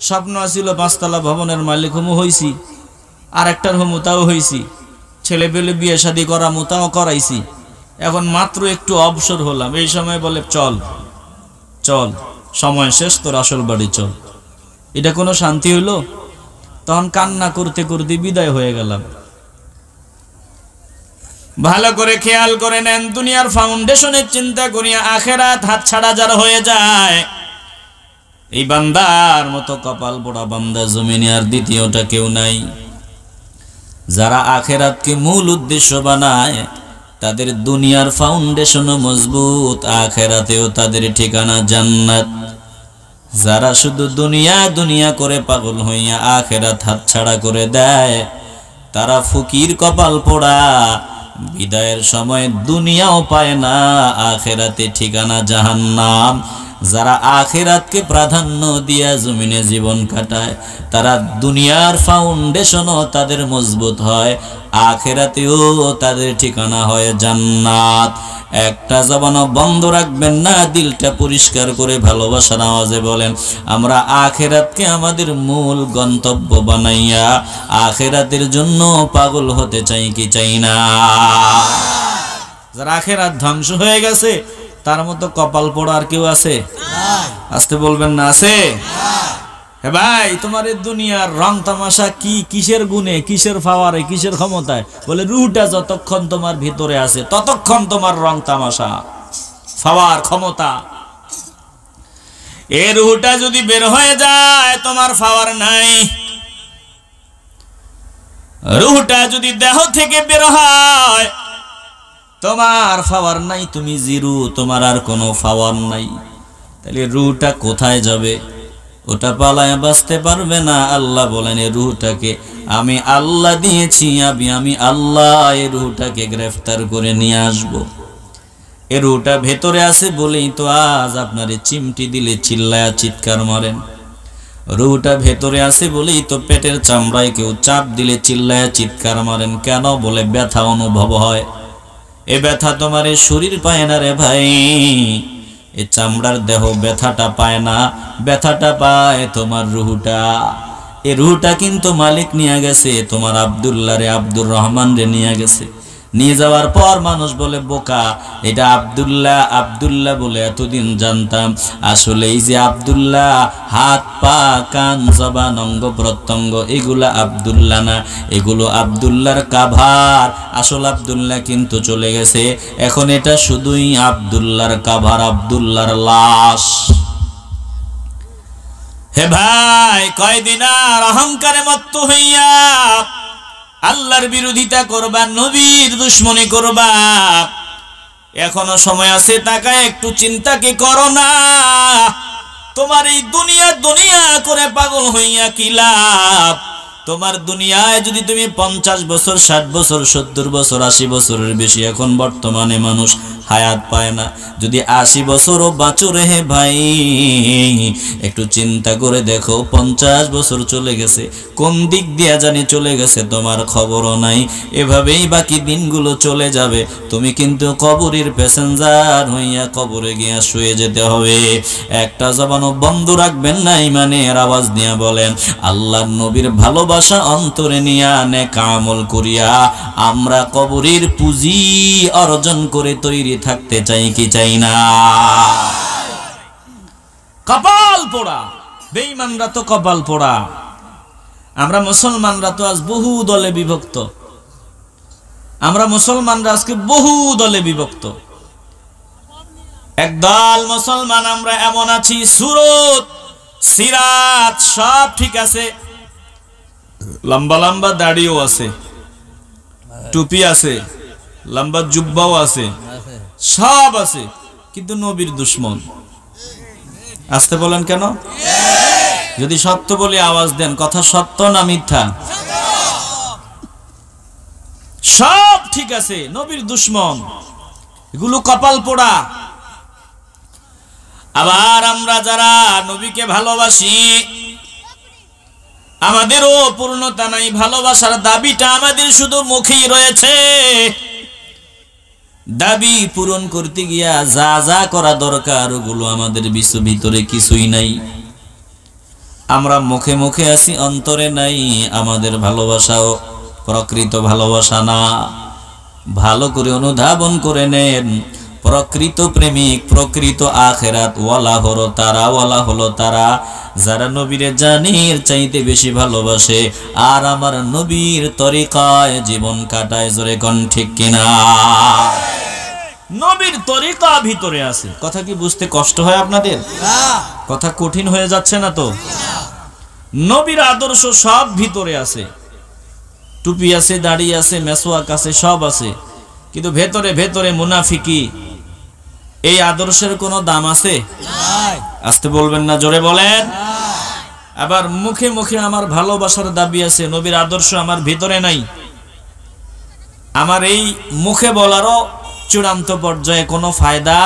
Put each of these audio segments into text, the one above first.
স্বপ্ন আছিল 5 তলা ভবনের মালিক হমু হইছি, আরেকটার হমু তাও হইছি, ছেলে পেলে বিয়ে শাদী করা মুতাও করাইছি, এখন মাত্র একটু অবসর হলাম। এই সময় বলে চল চল, সময় শেষ, তোর আসল বাড়ি চল। এটা কোনো শান্তি হইল? তখন কান্না করতে করতে বিদায় হয়ে গেলাম। ভালো করে খেয়াল করে নেন, দুনিয়ার ফাউন্ডেশনের চিন্তা করিয়া আখেরাত হাতছাড়া যার হয়ে যায়, এই বান্দার মতো কপাল পোড়া বান্দা জমিনে আর দ্বিতীয়টা কেউ নাই। যারা আখেরাতকে মূল উদ্দেশ্য বানায় তাদের দুনিয়ার ফাউন্ডেশনও মজবুত, আখেরাতেও তাদের ঠিকানা জান্নাত। যারা শুধু দুনিয়া দুনিয়া করে পাগল হইয়া আখেরাত হাতছাড়া করে দেয় তারা ফকির কপাল পোড়া, বিদায়ের সময় দুনিয়াও পায় না, আখেরাতে ঠিকানা জাহান্নাম। যারা আখেরাতকে প্রাধান্য দিয়া জমিনে জীবন কাটায় তারা দুনিয়ার ফাউন্ডেশনও তাদের মজবুত হয়, আখেরাতেও তাদের ঠিকানা হয় জান্নাত। একটা জবানও বন্ধ রাখবেন না, দিলটা পরিষ্কার করে ভালোবাসার আওয়াজে বলেন, আমরা আখেরাতকে আমাদের মূল গন্তব্য বানাইয়া আখেরাতের জন্য পাগল হতে চাই কি চাই না? যারা আখেরাত ধ্বংস হয়ে গেছে তার মতো কপাল পোড়া আর কেউ আছে? আসতে বলবেন না, আছে? হে ভাই, তোমার এই দুনিয়ার রং তামাশা কি, কিসের গুণে, কিসের পাওয়ারে, কিসের ক্ষমতায়? বলে রুহটা যতক্ষণ তোমার ভিতরে আছে ততক্ষণ তোমার রং তামাশা, পাওয়ার, ক্ষমতা। এই রুহটা যদি বের হয়ে যায় তোমার পাওয়ার নাই। রুহটা যদি দেহ থেকে বের হয় তোমার পাওয়ার নাই, তুমি জিরো, তোমার আর কোনো পাওয়ার নাই। তাহলে রুহটা কোথায় যাবে? ওটা পালায় বাঁচতে পারবে না। আল্লাহ বলেন, এই রুহটাকে আমি আল্লাহ দিয়েছি, আমি আল্লাহ এই রুহটাকে গ্রেফতার করে নিয়ে আসবো। এই রুহটা ভেতরে আছে বলেই তো আজ আপনারে চিমটি দিলে চিল্লায়া চিৎকার মারেন। রুহটা ভেতরে আছে বলেই তো পেটের চামড়ায় কেউ চাপ দিলে চিল্লায়া চিৎকার মারেন। কেন? বলে ব্যথা অনুভব হয়। এ ব্যথা তোমার এই শরীর পায় না রে ভাই, এই চামড়ার দেহ ব্যথাটা পায় না, ব্যথাটা পায় তোমার রুহটা। এই রুহটা কিন্তু মালিক নিয়ে গেছে, তোমার আব্দুল্লাহ রে, আব্দুর রহমান রে নিয়ে গেছে। নিয়ে যাওয়ার পর মানুষ বলে বোকা, এটা আব্দুল্লাহ, আব্দুল্লাহ বলে এতদিন জানতাম। আসলে এই যে আব্দুল্লাহ, হাত পা কান জবান অঙ্গ প্রত্যঙ্গ এগুলা আব্দুল্লাহ না, এগুলো আব্দুল্লাহর কাভার। আসল আব্দুল্লাহ কিন্তু চলে গেছে, এখন এটা শুধুই আব্দুল্লাহর কাভার, আব্দুল্লাহর লাশ। হে ভাই, কয়দিন আর অহংকারে মত্ত হইয়া আল্লাহর বিরোধিতা করবা, নবীর দুশ্মনী করবা? এখনো সময় আছে, তাকায় একটু চিন্তা কি করো না? তোমার এই দুনিয়া দুনিয়া করে পাগল হইয়া কি লাভ? তোমার দুনিয়ায় যদি তুমি 50 বছর, 60 বছর, 70 বছর, 80 বছরের বেশি এখন বর্তমানে মানুষ হায়াত পায় না, যদি 80 বছরও বাঁচো রে ভাই, একটু চিন্তা করে দেখো 50 বছর চলে গেছে, কোন দিক দিয়া জানি চলে গেছে তোমার খবরও নাই। এভাবেই বাকি দিনগুলো চলে যাবে, তুমি কিন্তু কবরের প্যাসেঞ্জার হইয়া কবরে গিয়া শুয়ে যেতে হবে। একটা জবানও বন্ধ রাখবেন না, ইমানের আওয়াজ দিয়া বলেন, আল্লাহর নবীর ভালোবাসা অন্তরে নিয়া নেক আমল করিয়া আমরা কবরের পুঁজি অর্জন করে তৈরি থাকতে চাই কি চাই না? কপাল পোড়া বেঈমানরা তো কপাল পোড়া। আমরা মুসলমানরা তো আজ বহু দলে বিভক্ত, আমরা মুসলমানরা আজকে বহু দলে বিভক্ত। একদল মুসলমান আমরা এমন আছি, সুরত সিরাত সব ঠিক আছে, লম্বা লম্বা দাড়িও আছে, টুপি আছে, লম্বা জুব্বাও আছে, সব আছে, কিন্তু নবীর দুশ্মন। আসতে বলেন কেন? যদি সত্য বলে আওয়াজ দেন, কথা সত্য না মিথ্যা? সব ঠিক আছে, নবীর দুশ্মন, এগুলো কপাল পোড়া। আবার আমরা যারা নবীকে ভালোবাসি, আমাদেরও পূর্ণতা নাই, ভালোবাসার দাবিটা আমাদের শুধু মুখেই রয়েছে। দাবি পূরণ করতে গিয়া যা যা করা দরকার ওগুলো আমাদের ভিতরে কিছুই নাই। আমরা মুখে মুখে আছি, অন্তরে নাই আমাদের ভালোবাসাও প্রকৃত ভালোবাসা না। ভালো করে অনুধাবন করে নেন, প্রকৃত প্রেমিক, প্রকৃত আখেরাত ওয়ালা হলো তারা যারা নবীরে জানের চাইতে বেশি ভালোবাসে আর আমার নবীর তরিকায় জীবন কাটায়। জোরে কোন ঠিক কিনা? নবীর তরিকা ভিতরে আছে। কথা কি বুঝতে কষ্ট হয় আপনাদের? কথা কঠিন হয়ে যাচ্ছে না তো? নবীর আদর্শ সব ভিতরে আছে, টুপি আছে, দাড়ি আছে, মেসওয়াক আছে, সব আছে, কিন্তু ভেতরে ভেতরে মুনাফিকি। এই আদর্শের কোনো দাম আছে? আসতে বলবেন না, জোরে বলেন। আবার মুখে মুখে আমার ভালোবাসার দাবি আছে, নবীর আদর্শ আমার ভিতরে নাই। আমার এই মুখে বলারও চূড়ান্ত পর্যায়ে কোনো ফায়দা।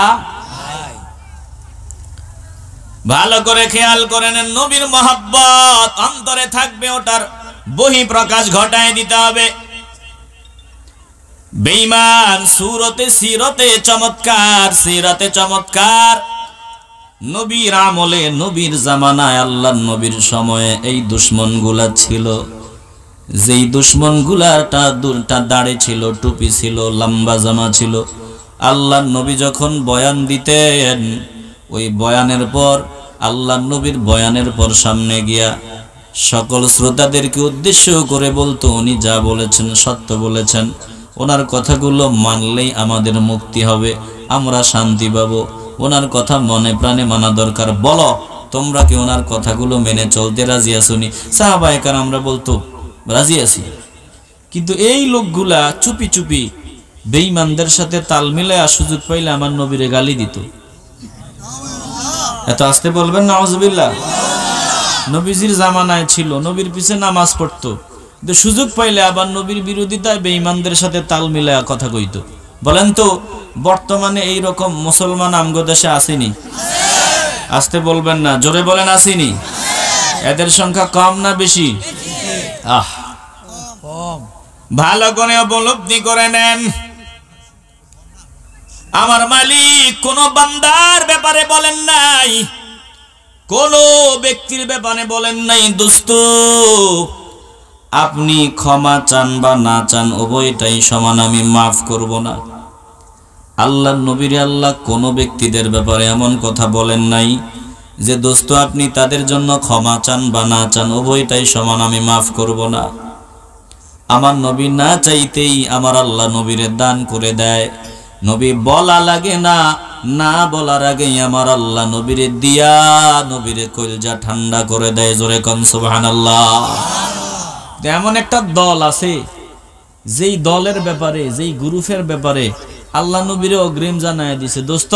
ভালো করে খেয়াল করে নেন, নবীর মহব্বত অন্তরে থাকবে, ওটার বহিঃপ্রকাশ ঘটায় দিতে হবে। বেঈমান সুরতে সিরতে চমৎকার, সিরাতে চমৎকার। নবীর আমলে, নবীর জামানায়, আল্লাহর নবীর সময়ে এই দুশমনগুলা ছিল। যেই দুশমনগুলাটা দাড়ি ছিল, টুপি ছিল, লম্বা জামা ছিল, আল্লাহর নবী যখন বয়ান দিতেন, ওই বয়ানের পর, আল্লাহর নবীর বয়ানের পর সামনে গিয়া সকল শ্রোতাদেরকে উদ্দেশ্য করে বলতো, উনি যা বলেছেন সত্য বলেছেন, ওনার কথাগুলো মানলেই আমাদের মুক্তি হবে, আমরা শান্তি পাবো, ওনার কথা মনে প্রাণে মানা দরকার। বলো তোমরা কি ওনার কথাগুলো মেনে চলতে রাজি আছনি? সাহাবায়ে কেরামরা বলতো রাজি আছি। কিন্তু এই লোকগুলা চুপি চুপি বেঈমানদের সাথে তাল মিলায়া সুযোগ পাইলে আমার নবীরে গালি দিত। এত আসতে বলবেন না, আউযুবিল্লাহ। নবীজির জামানায় ছিল, নবীর পিছে নামাজ পড়তো, কিন্তু সুযোগ পাইলে আবার নবীর বিরোধিতায় বেঈমানদের সাথে তাল মিলায়া কথা কইত। বলেন তো বর্তমানে এই রকম মুসলমান আমগো দেশে আসেনি? আসতে বলবেন না, জোরে বলেন আসেনি? এদের সংখ্যা কম না বেশি? ভালো করে উপলব্ধি করে নেন, আমার মালিক কোন বান্দার ব্যাপারে বলেন নাই, কোন ব্যক্তির ব্যাপারে বলেন নাই, দোস্ত আপনি ক্ষমা চান বা না চান উভয়টাই সমান, আমি মাফ করব না। আল্লাহর নবীর আল্লাহ কোন ব্যক্তিদের ব্যাপারে এমন কথা বলেন নাই যে দোস্ত আপনি তাদের জন্য ক্ষমা চান বা না চান উভয়টাই সমান, আমি মাফ করব না। আমার নবী না চাইতেই আমার আল্লাহ নবীরে দান করে দেয়। নবী বলা লাগে না, না বলার আগেই আমার আল্লাহ নবীরে দিয়া নবীরে কলজা ঠান্ডা করে দেয়। জোরে কোন সুবহানাল্লাহ। এমন একটা দল আছে, যেই দলের ব্যাপারে, যেই গ্রুপের ব্যাপারে আল্লাহ নবীরে অগ্রিম জানায় দিছে, দোস্ত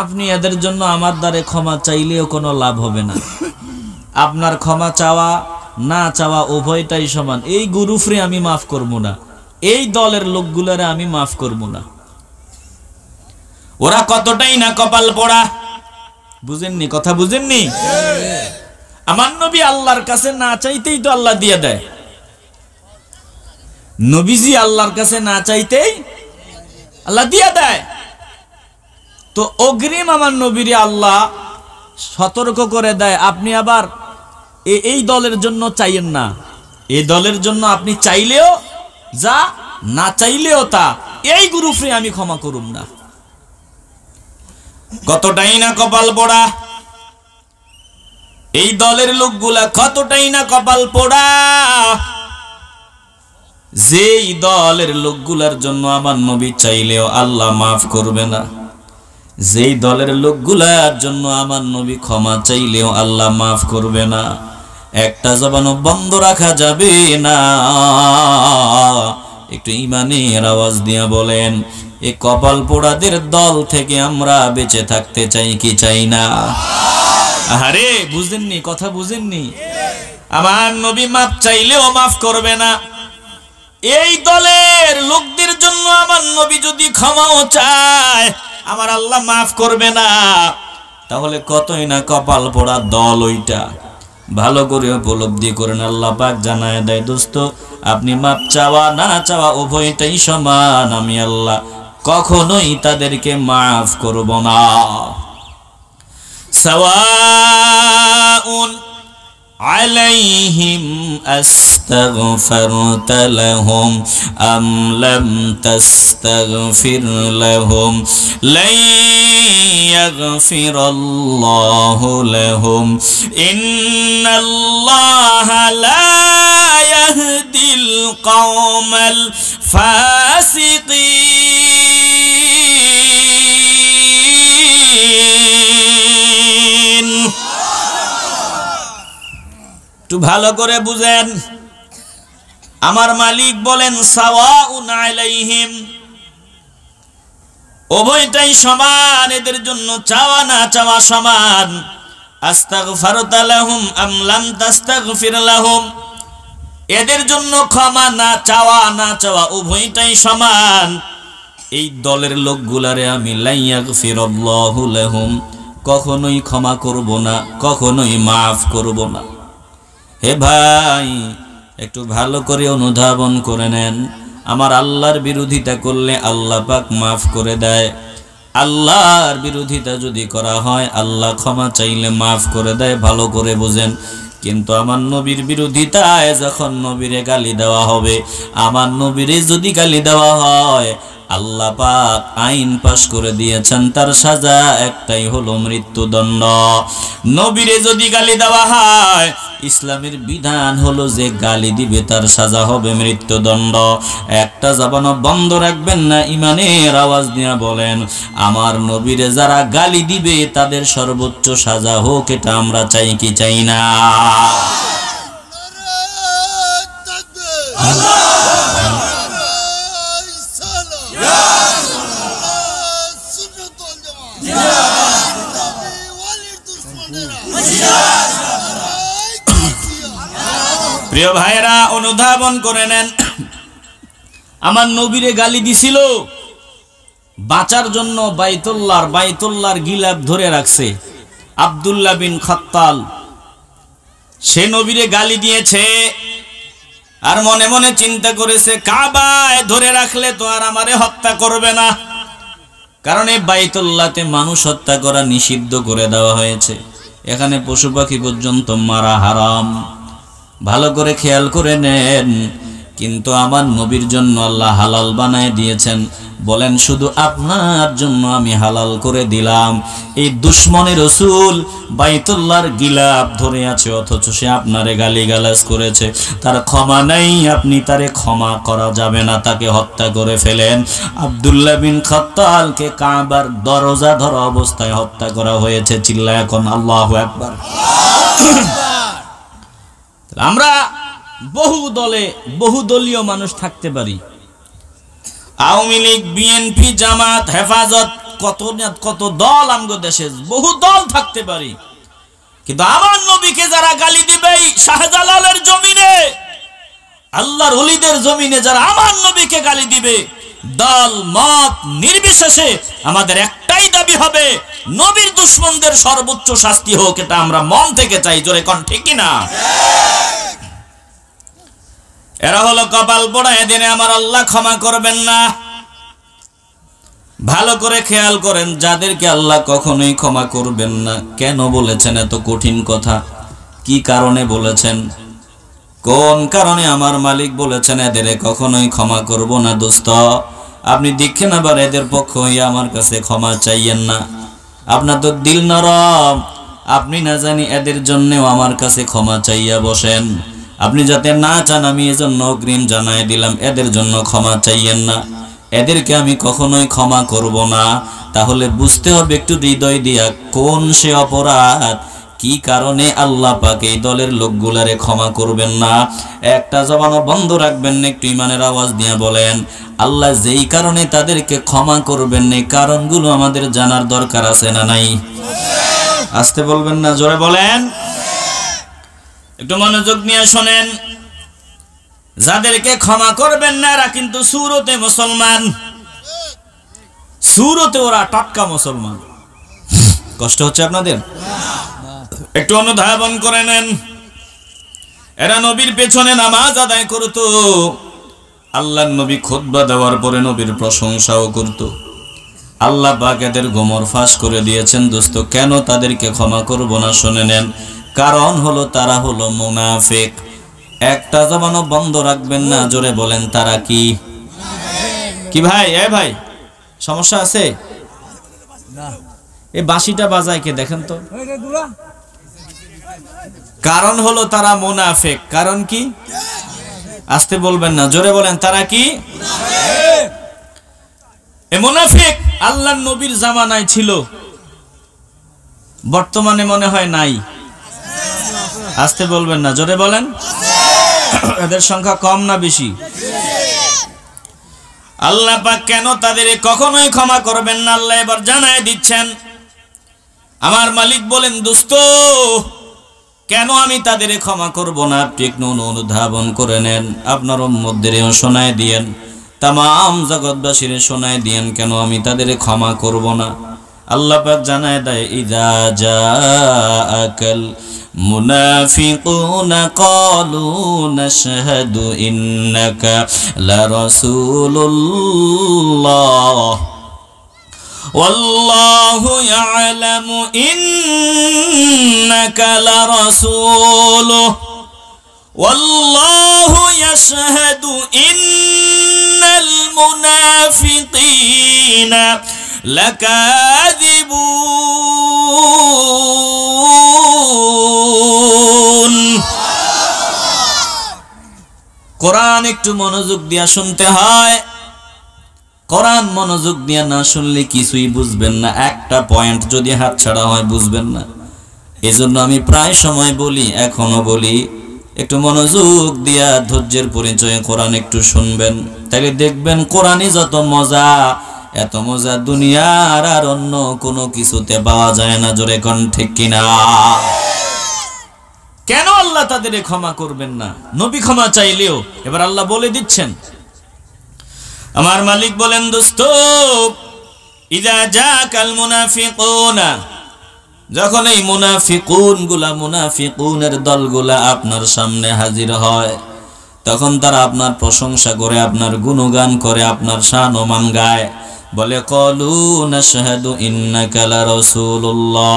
আপনি এদের জন্য আমার দ্বারে ক্ষমা চাইলেও কোনো লাভ হবে না, আপনার ক্ষমা চাওয়া না চাওয়া উভয়টাই সমান, এই গ্রুপরে আমি মাফ করব না, এই দলের লোকগুলোরে আমি মাফ করব না। ওরা কতটাই না কপাল পোড়া, বুঝেননি? কথা বুঝেননি? আমার নবী আল্লাহর কাছে না চাইতেই তো আল্লাহ দিয়ে দেয়। নবীজি আল্লাহর কাছে না চাইতেই আল্লাহ দিয়ে দেয়। তো অগ্রিম আমার নবীরে আল্লাহ সতর্ক করে দেয়, আপনি আবার এই দলের জন্য চাইয়েন না, এই দলের জন্য আপনি চাইলেও যা, না চাইলেও তা, এই গ্রুপে আমি ক্ষমা করুম না। কতটাই না কপাল পোড়া এই দলের লোকগুলা, কতটাই না কপাল পোড়া, যেই দলের লোকগুলার জন্য আমার নবী চাইলেও আল্লাহ মাফ করবে না, যেই দলের লোকগুলার জন্য আমার নবী ক্ষমা চাইলেও আল্লাহ মাফ করবে না। একটা জবানও বন্ধ রাখা যাবে না। একটু ইমানের আওয়াজ দিয়া বলেন, এই কপাল পোড়াদের দল থেকে আমরা বেঁচে থাকতে চাই কি চাই না? আরে বুঝেননি? কথা বুঝেননি? আমার নবী মাফ চাইলেও মাফ করবে না। এই দলের লোকদের জন্য আমার নবী যদি ক্ষমাও চায়, আমার আল্লাহ মাফ করবে না। তাহলে কতই না কপাল পোড়া দল ওইটা। ভালো করে উপলব্ধি করেন, আল্লাহ পাক জানায় দেয়, দোস্ত আপনি মাফ চাওয়া না চাওয়া উভয়টাই সমান, আমি আল্লাহ কখনোই তাদেরকে মাফ করব না। সাওয়াউন عليهم أستغفرت لهم أم لم تستغفر لهم لن يغفر الله لهم إن الله لا يهدي القوم الفاسقين একটু ভালো করে বুঝেন আমার মালিক বলেন সাওয়াউন আলাইহিম উভয়টাই সমান এদের জন্য চাওয়া না চাওয়া সমান আস্তাগফারতা লাহুম আম লাম তাস্তাগফির লাহুম এদের জন্য ক্ষমা না চাওয়া উভয়টাই সমান এই দলের লোকগুলারে আমি লা ইয়াগফিরুল্লাহু লাহুম কখনোই ক্ষমা করব না কখনোই maaf করব না হে ভাই একটু ভালো করে অনুধাবন করে নেন আমার আল্লাহর বিরোধিতা করলে আল্লাহ পাক maaf করে দেয় আল্লাহর বিরোধিতা যদি করা হয় আল্লাহ ক্ষমা চাইলে maaf করে দেয় ভালো করে বুঝেন কিন্তু আমার নবীর বিরোধিতায় যখন নবীরে গালি দেওয়া হবে আমার নবীরে যদি গালি দেওয়া হয় আল্লাহ পাক আইন পাশ করে দিয়েছেন তার সাজা একটাই হলো মৃত্যুদণ্ড নবীরে যদি গালি দেওয়া হয় ইসলামের বিধান হলো যে গালি দিবে তার সাজা হবে মৃত্যুদণ্ড একটা জবান বন্ধ রাখবেন না ঈমানের আওয়াজ দিয়ে বলেন আমার নবীরে যারা গালি দিবে তাদের সর্বোচ্চ সাজা হোক এটা আমরা চাই কি চাই না প্রিয় ভাইরা অনুধাবন করে নেন আমার নবীরে গালি দিছিল বাঁচার জন্য বাইতুল্লাহর গিলাফ ধরে রাখছে আব্দুল্লাহ বিন খাত্তাল সে নবীরে গালি দিয়েছে আর মনে মনে চিন্তা করেছে কাবায় ধরে রাখলে তো আর আমারে হত্যা করবে না কারণ এই বাইতুল্লাহতে মানুষ হত্যা করা নিষিদ্ধ করে দেওয়া হয়েছে এখানে পশু পাখি পর্যন্ত মারা হারাম ভালো করে খেয়াল করে নেন কিন্তু আমার নবীর জন্য আল্লাহ হালাল বানায় দিয়েছেন বলেন শুধু আপনার জন্য আমি হালাল করে দিলাম এই দুশমনের রাসূল বাইতুল্লাহর গিলাফ ধরে আছে অথচ সে আপনারে গালিগালাজ করেছে তার ক্ষমা নাই আপনি তারে ক্ষমা করা যাবে না তাকে হত্যা করে ফেলেন আব্দুল্লাহ বিন খাত্তালকে কাবার দরজা ধরা অবস্থায় হত্যা করা হয়েছে চিল্লায় এখন আল্লাহু আকবার আমরা বহুদলীয় মানুষ থাকতে পারি আওয়ামী লীগ বিএনপি জামাত হেফাজত কত দল আমগো দেশে বহু দল থাকতে পারি কিন্তু আমার নবীকে যারা গালি দিবে শাহজালালের জমিনে আল্লাহর ওলিদের জমিনে যারা আমার নবীকে গালি দিবে দল মত নির্বিশেষে আমাদের একটাই দাবি হবে নবীর দুশমনদের সর্বোচ্চ শাস্তি হোক এটা আমরা মন থেকে চাই জোরে কোন ঠিক কি না এরা হলো কপাল পোড়া এদিনে আমার আল্লাহ ক্ষমা করবেন না ভালো করে খেয়াল করেন যাদেরকে আল্লাহ কখনোই ক্ষমা করবেন না কেন বলেছেন এত কঠিন কথা কি কারণে বলেছেন কোন কারণে আমার মালিক বলেছেন এদের কখনোই ক্ষমা করব না দোস্ত আপনি দেখেন আবার এদের পক্ষ হইয়া আমার কাছে ক্ষমা চাইয়েন না আপনার তো দিল নরম আপনি না জানি এদের জন্যও আমার কাছে ক্ষমা চাইয়া বসেন আপনি যাতে না চান আমি এজন্য অগ্রিম জানাই দিলাম এদের জন্য ক্ষমা চাইয়েন না এদেরকে আমি কখনোই ক্ষমা করব না তাহলে বুঝতে হবে একটু হৃদয় দিয়া কোন সে অপরাধ কি কারণে আল্লাহ পাক এই দলের লোকগুলারে ক্ষমা করবেন না একটা জবানও বন্ধ রাখবেন না একটু ঈমানের আওয়াজ দিয়ে বলেন আল্লাহ যেই কারণে তাদেরকে ক্ষমা করবেন না কারণগুলো আমাদের জানার দরকার আছে না নাই আস্তে বলবেন না জোরে বলেন একটু মনোযোগ নিয়ে শুনেন যাদেরকে ক্ষমা করবেন না এরা কিন্তু সুরতে মুসলমান সুরতে ওরা টাটকা মুসলমান কষ্ট হচ্ছে আপনাদের একটু অনুধাবন করে নেন এরা নবীর পেছনে নামাজ আদায় করত আল্লাহর নবী খুতবা দেওয়ার পরে নবীর প্রশংসাও করত আল্লাহ পাক এদের গোমর ফাঁস করে দিয়েছেন দোস্ত কেন তাদেরকে ক্ষমা করব না শুনে নেন কারণ হলো তারা হলো মুনাফিক। একটা জবানও বন্ধ রাখবেন না, জোরে বলেন তারা কি? কি ভাই, এ ভাই সমস্যা আছে? এই বাঁশিটা বাজায় কে দেখেন তো। কারণ হলো তারা মুনাফিক। কারণ কি? আস্তে বলবেন না, জোরে বলেন তারা কি? এ মুনাফিক আল্লাহর নবীর জামানায় ছিল, বর্তমানে মনে হয় নাই। আস্তে বলবেন না, জোরে বলেন। এদের সংখ্যা কম না বেশি? আল্লাহ পাক কেন তাদের কখনোই ক্ষমা করবেন না, আল্লাহ এবার জানায় দিচ্ছেন। আমার মালিক বলেন, দোস্ত কেন আমি তাদের ক্ষমা করব না? আপনি একটু অনুধাবন করে নেন, আপনার উম্মতদেরও শোনায় দিয়েন, তামাম জগৎবাসীর শোনায় দিয়েন কেন আমি তাদের ক্ষমা করব না। আল্লাহ পাক জানায় দেয়, ইযা জাআকাল মুনাফিকুনা ক্বালু নাশহাদু ইন্নাকা লারাসূলুল্লাহ ওয়াল্লাহু ইয়ালামু ইন্নাকা লারাসূলুহু ওয়াল্লাহু ইয়াশহাদু ইন্নাল মুনাফিকিনা লাকাযিবুন। কোরআন একটু মনোযোগ দিয়া শুনতে হয়। কোরআন মনোযোগ দিয়া না শুনলে কিছুই বুঝবেন না, একটা পয়েন্ট যদি হাতছাড়া হয় বুঝবেন না। এজন্য আমি প্রায় সময় বলি, এখনো বলি, একটু মনোযোগ দিয়া ধৈর্যের পরিচয়ে কোরআন একটু শুনবেন, তাহলে দেখবেন কোরআনই যত মজা, এত মজা দুনিয়ার আর অন্য কোনো কিছুতে পাওয়া যায় না। জোরে কোন ঠিক কিনা? কেন আল্লাহ তাদের ক্ষমা করবেন না? নবী ক্ষমা চাইলেও এবার আল্লাহ বলে দিচ্ছেন। আমার মালিক বলেন, দোস্ত ইযা জাকাল মুনাফিকুনা, যখন এই মুনাফিকুনের দলগুলা আপনার সামনে হাজির হয়, তখন তারা আপনার প্রশংসা করে, আপনার গুণগান করে, আপনার শান-মান গায়, বলে ক্বালু নাশহাদু ইন্নাকা লারাসূলুল্লাহ।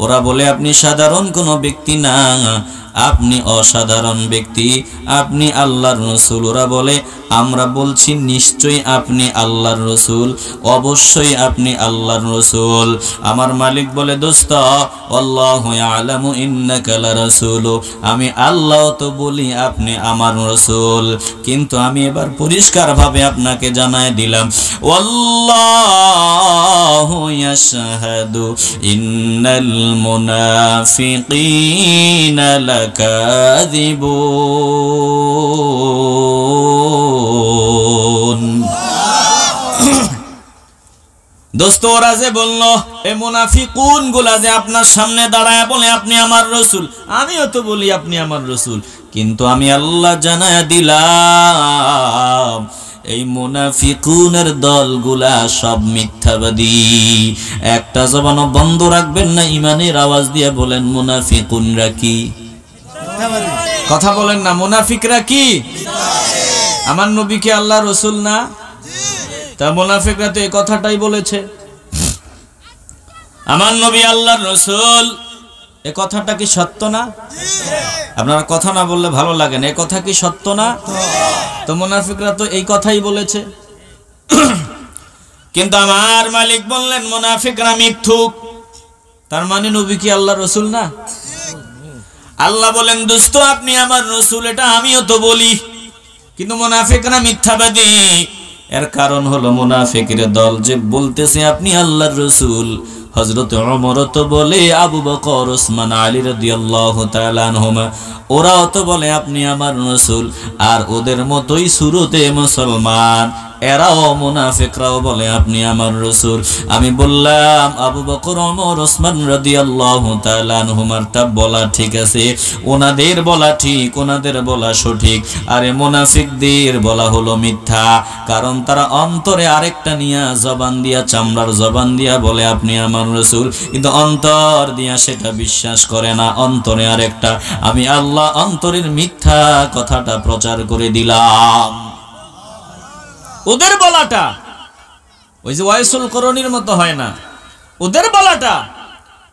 ওরা বলে আপনি সাধারণ কোনো ব্যক্তি না, আপনি অসাধারণ ব্যক্তি, আপনি আল্লাহর রাসূল। ওরা বলে আমরা বলছি নিশ্চয়ই আপনি আল্লাহর রাসূল, অবশ্যই আপনি আল্লাহর রাসূল। আমার মালিক বলে, দোস্ত আল্লাহু ইয়ালামু ইন্নাকা লারাসূলু, আমি আল্লাহ তো বলি আপনি আমার রাসূল, কিন্তু আমি এবার পরিষ্কারভাবে আপনাকে জানায় দিলাম, আল্লাহু ইয়াশহাদু ইন্নাল মুনাফিকিনা লাকাযিবুন। দোস্ত ওরা যে বলল, এই মুনাফিকুন গুলা যে আপনার সামনে দাঁড়ায় বলে আপনি আমার রাসূল, আমিও তো বলি আপনি আমার রাসূল, কিন্তু আমি আল্লাহ জানায়া দিলাম এই মুনাফিকুনের দলগুলা সব মিথ্যাবাদী। একটা জবানও বন্ধ রাখবেন না, ইমানের আওয়াজ দিয়ে বলেন মুনাফিকুনরা কি? কথা বলেন না, মুনাফিকরা কি? আমার নবী কি আল্লাহ রাসূল না? তা মুনাফিকরা তো এই কথাটাই বলেছে, আমার নবী আল্লাহর রাসূল। এই কথাটা কি সত্য না? আপনারা কথা না বললে ভালো লাগে না, এই কথা কি সত্য না? তো মুনাফিকরা তো এই কথাই বলেছে। কিন্তু আমার মালিক বললেন মুনাফিকরা মিথ্যুক। তার মানে নবী কি আল্লাহর রাসূল না? আল্লাহ বলেন, দোস্ত আপনি আমার রাসূল, এটা আমিও তো বলি, কিন্তু মুনাফিকরা মিথ্যাবাদী। এর কারণ হলো মুনাফিকের দল যে বলতেছে আপনি আল্লাহর রাসূল, হযরত ওমর তো বলে, আবু বকর, ওসমান, আলী রাদিয়াল্লাহু তাআলা আনহুমা ওরাও তো বলে আপনি আমার রাসূল, আর ওদের মতোই শুরুতে মুসলমান এরাও মুনাফিকরাও বলে আপনি আমার রাসূল। আমি বললাম আবু বকর, ওমর, ওসমান রাদিয়াল্লাহু তাআলা আনহুমার তা বলা ঠিক আছে, ওনাদের বলা ঠিক, ওনাদের বলা সঠিক, আরে মুনাফিকদের বলা হলো মিথ্যা। কারণ তারা অন্তরে আরেকটা নিয়া, জবান দিয়া, চামড়ার জবান দিয়া বলে আপনি আমার রাসূল, কিন্তু অন্তর দিয়া সেটা বিশ্বাস করে না, অন্তরে আরেকটা। আমি আল্লাহ অন্তরের মিথ্যা কথাটা প্রচার করে দিলাম। ওদের বলাটা ওই যে ওয়াইসুল করণীর মতো হয় না, ওদের বলাটা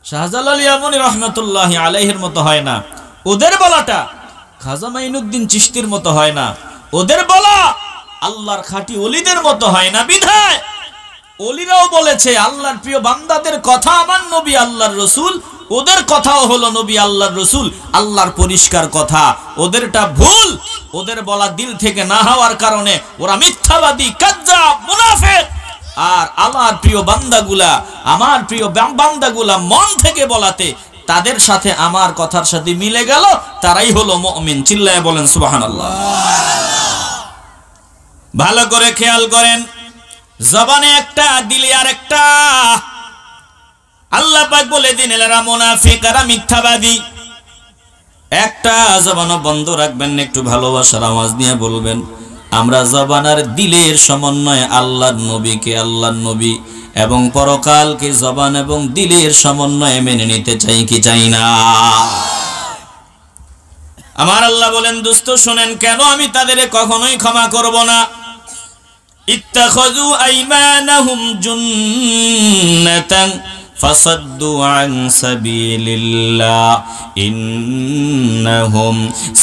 শাহজালাল ইয়ামানি রহমাতুল্লাহি আলাইহির মতো হয় না, ওদের বলাটা খাজা মাইনুদ্দিন চিশতির মতো হয় না, ওদের বলা আল্লাহর খাঁটি ওলিদের মতো হয় না। বিধায় ওলিরাও বলেছে আল্লাহর প্রিয় বান্দাদের কথা আমার নবী আল্লাহর রসুল, ওদের কথাও হলো নবী আল্লাহর রসুল, আল্লাহর পরিষ্কার কথা। ওদেরটা ভুল, ওদের বলা দিল থেকে না হওয়ার কারণে ওরা মিথ্যাবাদী, কাজ্জাব, মুনাফিক। আর আল্লাহর প্রিয় বান্দাগুলা, আমার প্রিয় বান্দাগুলা মন থেকে বলাতে তাদের সাথে আমার কথার সাথে মিলে গেল, তারাই হলো মুমিন। চিল্লায় বলেন সুবহানাল্লাহ। ভালো করে খেয়াল করেন, জবানে একটা, দিলে আরেকটা। আল্লাহ পাক বলে দিন এরা মুনাফিক, এরা মিথ্যাবাদী। একটা জবানও বন্ধ রাখবেন না, একটু ভালোবাসার আওয়াজ দিয়ে বলবেন আমরা জবান আর দিলের সমন্বয়ে আল্লাহর নবীকে, আল্লাহর নবী এবং পরকালকে জবান এবং দিলের সমন্বয়ে মেনে নিতে চাই কি চাই না? আমার আল্লাহ বলেন দোস্ত শোনেন, কেন আমি তাদের কখনোই ক্ষমা করব না। ইত্তাখাযু আইমানাহুম জুন্নাতান ফাসাদ্দু আন সাবিলিল্লাহ ইন্নাহুম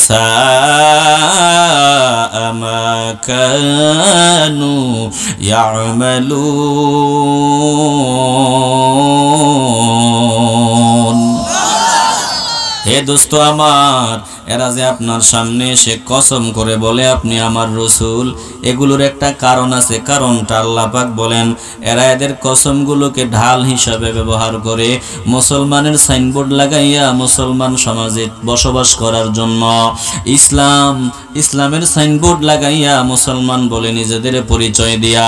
সাআ মা কানু ইয়ামালুন। হে দোস্ত আমার, এরা যে আপনার সামনে এসে কসম করে বলে আপনি আমার রসুল, এগুলোর একটা কারণ আছে। কারণটা আল্লাহ পাক বলেন এরা এদের কসমগুলোকে ঢাল হিসাবে ব্যবহার করে মুসলমানের সাইনবোর্ড লাগাইয়া মুসলমান সমাজে বসবাস করার জন্য, ইসলামের সাইনবোর্ড লাগাইয়া মুসলমান বলে নিজেদের পরিচয় দিয়া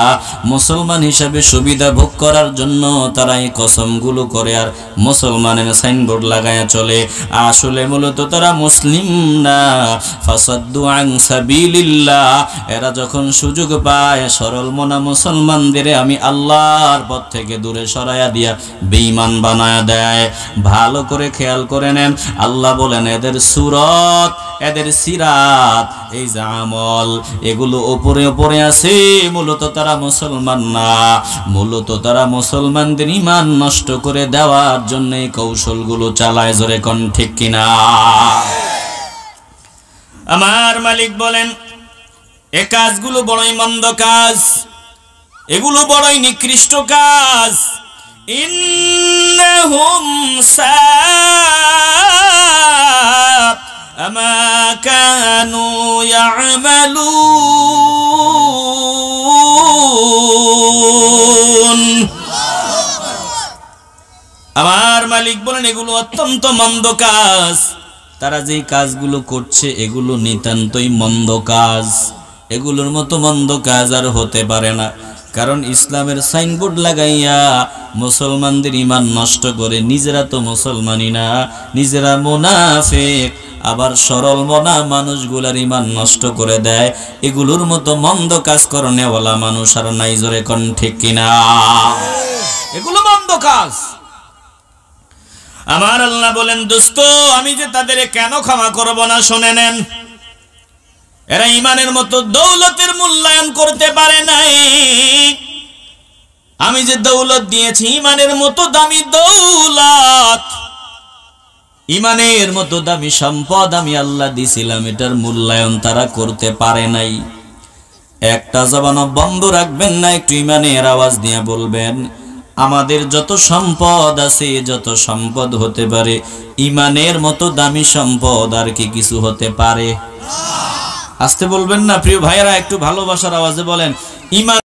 মুসলমান হিসাবে সুবিধা ভোগ করার জন্য তারা এই কসমগুলো করে আর মুসলমানের সাইনবোর্ড লাগাইয়া চলে। আসলে মূলত তারা মুসলিম না। ফাসাদ্দু আন সাবিলিল্লাহ, এরা যখন সুযোগ পায় সরল মনা মুসলমানদের আমি আল্লাহর পথ থেকে দূরে সরাইয়া দিয়া বেঈমান বানায়া দেয়। ভালো করে খেয়াল করে নেন, আল্লাহ বলেন এদের সুরত, এদের সিরাত, এই যে আমল, এগুলো উপরে উপরে আছে, মূলত তারা মুসলমান না। মূলত তারা মুসলমানদের ঈমান নষ্ট করে দেওয়ার জন্য এই কৌশলগুলো চালায়। জোরে কোন ঠিক কিনা? আমার মালিক বলেন এ কাজগুলো বড়ই মন্দ কাজ, এগুলো বড়ই নিকৃষ্ট কাজ। ইন্নাহুম সাআ মা কানু ইয়ামালুন। আমার মালিক বলেন এগুলো অত্যন্ত মন্দ কাজ। তারা যেই কাজগুলো করছে এগুলো নিতান্তই মন্দ কাজ। এগুলোর মতো মন্দ কাজ আর হতে পারে না। কারণ ইসলামের সাইনবোর্ড লাগাইয়া মুসলমানদের ঈমান নষ্ট করে, নিজেরা তো মুসলমানই না, নিজেরা মুনাফিক, আবার সরল মনা মানুষগুলার ঈমান নষ্ট করে দেয়। এগুলোর মতো মন্দ কাজ করনেওয়ালা মানুষ আর নাই। জোরে কোন ঠিক কিনা? এগুলো মন্দ কাজ। আমার আল্লাহ বলেন দোস্ত আমি যে তাদের কেন ক্ষমা করব না শুনে নেন। এরা ঈমানের মতো দৌলতের মূল্যায়ন করতে পারে নাই। আমি যে দৌলত দিয়েছি, ঈমানের মতো দামি দৌলত, ঈমানের মতো দামি সম্পদ আমি আল্লাহ দিছিলাম, এটার মূল্যায়ন তারা করতে পারে নাই। একটা জবানও বন্ধ রাখবেন না, একটু ঈমানের আওয়াজ দিয়ে বলবেন আমাদের যত সম্পদ আছে, যত সম্পদ হতে পারে, ঈমানের মতো দামি সম্পদ আর কি কিছু হতে পারে? আসতে বলবেন না প্রিয় ভাইয়েরা, একটু ভালোবাসার আওয়াজে বলেন ঈমান